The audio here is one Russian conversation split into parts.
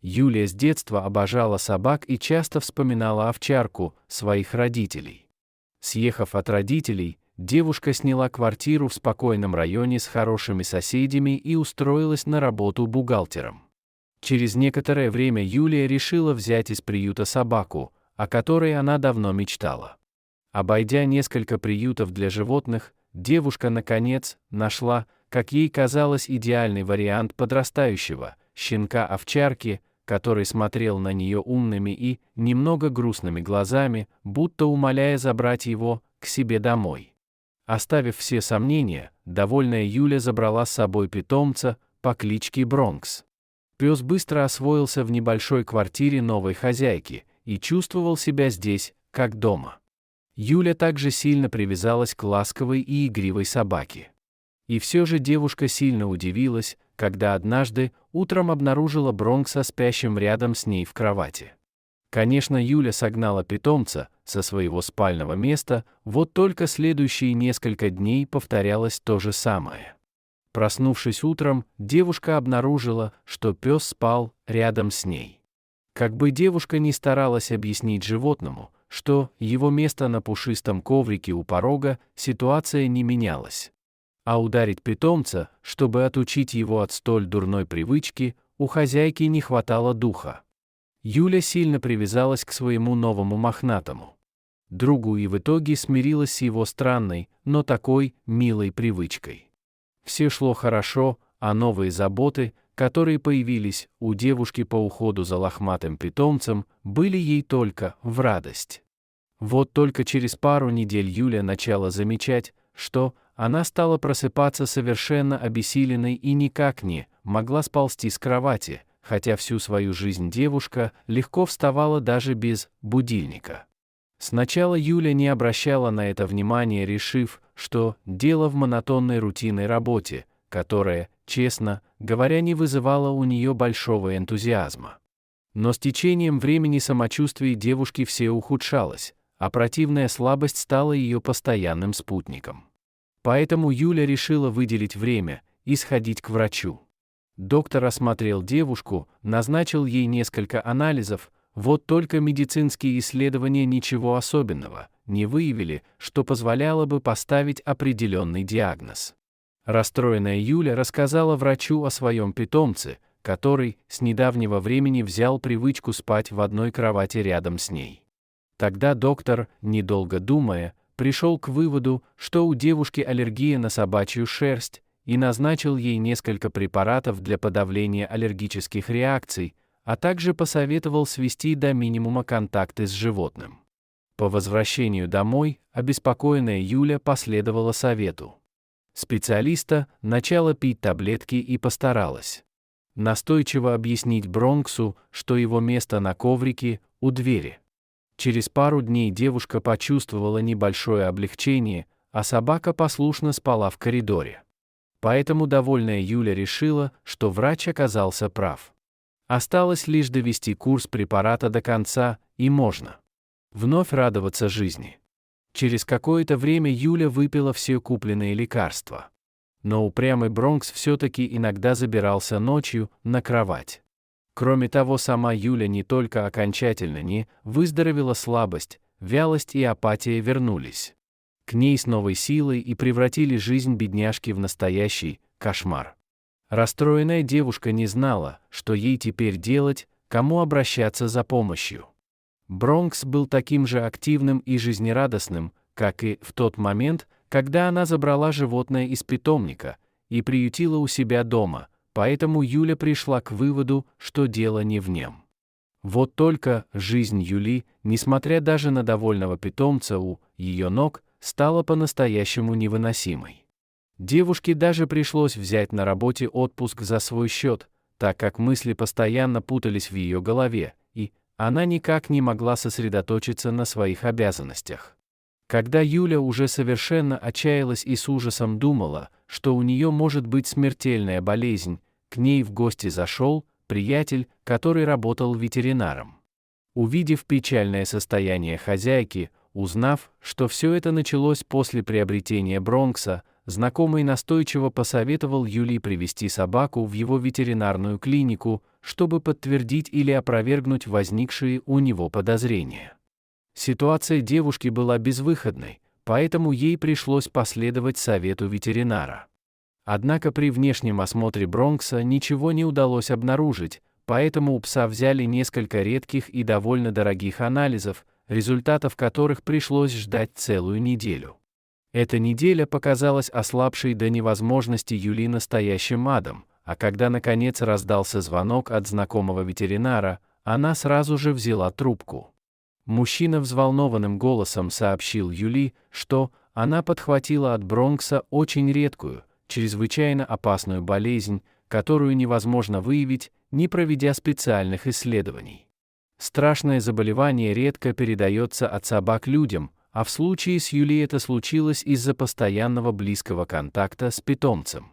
Юлия с детства обожала собак и часто вспоминала овчарку, своих родителей. Съехав от родителей, девушка сняла квартиру в спокойном районе с хорошими соседями и устроилась на работу бухгалтером. Через некоторое время Юлия решила взять из приюта собаку, о которой она давно мечтала. Обойдя несколько приютов для животных, девушка, наконец, нашла, как ей казалось, идеальный вариант подрастающего щенка-овчарки, который смотрел на нее умными и немного грустными глазами, будто умоляя забрать его к себе домой. Оставив все сомнения, довольная Юля забрала с собой питомца по кличке Бронкс. Пес быстро освоился в небольшой квартире новой хозяйки и чувствовал себя здесь, как дома. Юля также сильно привязалась к ласковой и игривой собаке. И все же девушка сильно удивилась, когда однажды утром обнаружила Бронкса спящим рядом с ней в кровати. Конечно, Юля согнала питомца со своего спального места, вот только следующие несколько дней повторялось то же самое. Проснувшись утром, девушка обнаружила, что пес спал рядом с ней. Как бы девушка ни старалась объяснить животному, что его место на пушистом коврике у порога, ситуация не менялась. А ударить питомца, чтобы отучить его от столь дурной привычки, у хозяйки не хватало духа. Юля сильно привязалась к своему новому мохнатому другу и в итоге смирилась с его странной, но такой милой привычкой. Все шло хорошо, а новые заботы, которые появились у девушки по уходу за лохматым питомцем, были ей только в радость. Вот только через пару недель Юля начала замечать, что она стала просыпаться совершенно обессиленной и никак не могла сползти с кровати, хотя всю свою жизнь девушка легко вставала даже без будильника. Сначала Юля не обращала на это внимания, решив, что дело в монотонной рутинной работе, которая, честно говоря, не вызывала у нее большого энтузиазма. Но с течением времени самочувствие девушки все ухудшалось, а противная слабость стала ее постоянным спутником. Поэтому Юля решила выделить время и сходить к врачу. Доктор осмотрел девушку, назначил ей несколько анализов, вот только медицинские исследования ничего особенного не выявили, что позволяло бы поставить определенный диагноз. Расстроенная Юля рассказала врачу о своем питомце, который с недавнего времени взял привычку спать в одной кровати рядом с ней. Тогда доктор, недолго думая, пришел к выводу, что у девушки аллергия на собачью шерсть, и назначил ей несколько препаратов для подавления аллергических реакций, а также посоветовал свести до минимума контакты с животным. По возвращению домой, обеспокоенная Юля последовала совету специалиста, начала пить таблетки и постаралась настойчиво объяснить Бронксу, что его место на коврике у двери. Через пару дней девушка почувствовала небольшое облегчение, а собака послушно спала в коридоре. Поэтому довольная Юля решила, что врач оказался прав. Осталось лишь довести курс препарата до конца, и можно вновь радоваться жизни. Через какое-то время Юля выпила все купленные лекарства. Но упрямый Бронкс все-таки иногда забирался ночью на кровать. Кроме того, сама Юля не только окончательно не выздоровела, слабость, вялость и апатия вернулись к ней с новой силой и превратили жизнь бедняжки в настоящий кошмар. Расстроенная девушка не знала, что ей теперь делать, кому обращаться за помощью. Бронкс был таким же активным и жизнерадостным, как и в тот момент, когда она забрала животное из питомника и приютила у себя дома, поэтому Юля пришла к выводу, что дело не в нем. Вот только жизнь Юли, несмотря даже на довольного питомца у ее ног, стала по-настоящему невыносимой. Девушке даже пришлось взять на работе отпуск за свой счет, так как мысли постоянно путались в ее голове, и она никак не могла сосредоточиться на своих обязанностях. Когда Юля уже совершенно отчаялась и с ужасом думала, что у нее может быть смертельная болезнь, к ней в гости зашел приятель, который работал ветеринаром. Увидев печальное состояние хозяйки, узнав, что все это началось после приобретения Бронкса, знакомый настойчиво посоветовал Юлии привести собаку в его ветеринарную клинику, чтобы подтвердить или опровергнуть возникшие у него подозрения. Ситуация девушки была безвыходной, поэтому ей пришлось последовать совету ветеринара. Однако при внешнем осмотре Бронкса ничего не удалось обнаружить, поэтому у пса взяли несколько редких и довольно дорогих анализов, результатов которых пришлось ждать целую неделю. Эта неделя показалась ослабшей до невозможности Юли настоящим адом, а когда наконец раздался звонок от знакомого ветеринара, она сразу же взяла трубку. Мужчина взволнованным голосом сообщил Юли, что она подхватила от Бронкса очень редкую, чрезвычайно опасную болезнь, которую невозможно выявить, не проведя специальных исследований. Страшное заболевание редко передается от собак людям, а в случае с Юли это случилось из-за постоянного близкого контакта с питомцем.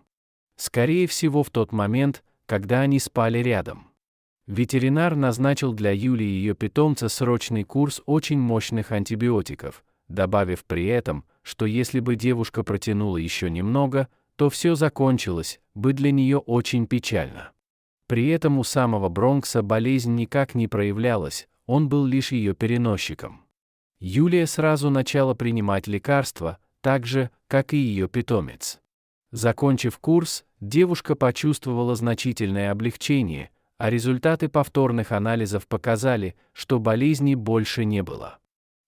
Скорее всего, в тот момент, когда они спали рядом. Ветеринар назначил для Юли и ее питомца срочный курс очень мощных антибиотиков, добавив при этом, что если бы девушка протянула еще немного, то все закончилось бы для нее очень печально. При этом у самого Бронкса болезнь никак не проявлялась, он был лишь ее переносчиком. Юлия сразу начала принимать лекарства, так же, как и ее питомец. Закончив курс, девушка почувствовала значительное облегчение, а результаты повторных анализов показали, что болезни больше не было.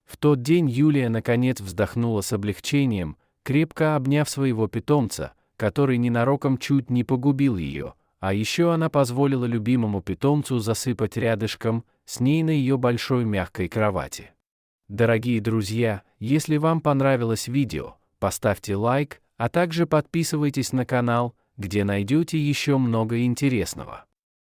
В тот день Юлия наконец вздохнула с облегчением, крепко обняв своего питомца, который ненароком чуть не погубил ее, а еще она позволила любимому питомцу засыпать рядышком с ней на ее большой мягкой кровати. Дорогие друзья, если вам понравилось видео, поставьте лайк, а также подписывайтесь на канал, где найдете еще много интересного.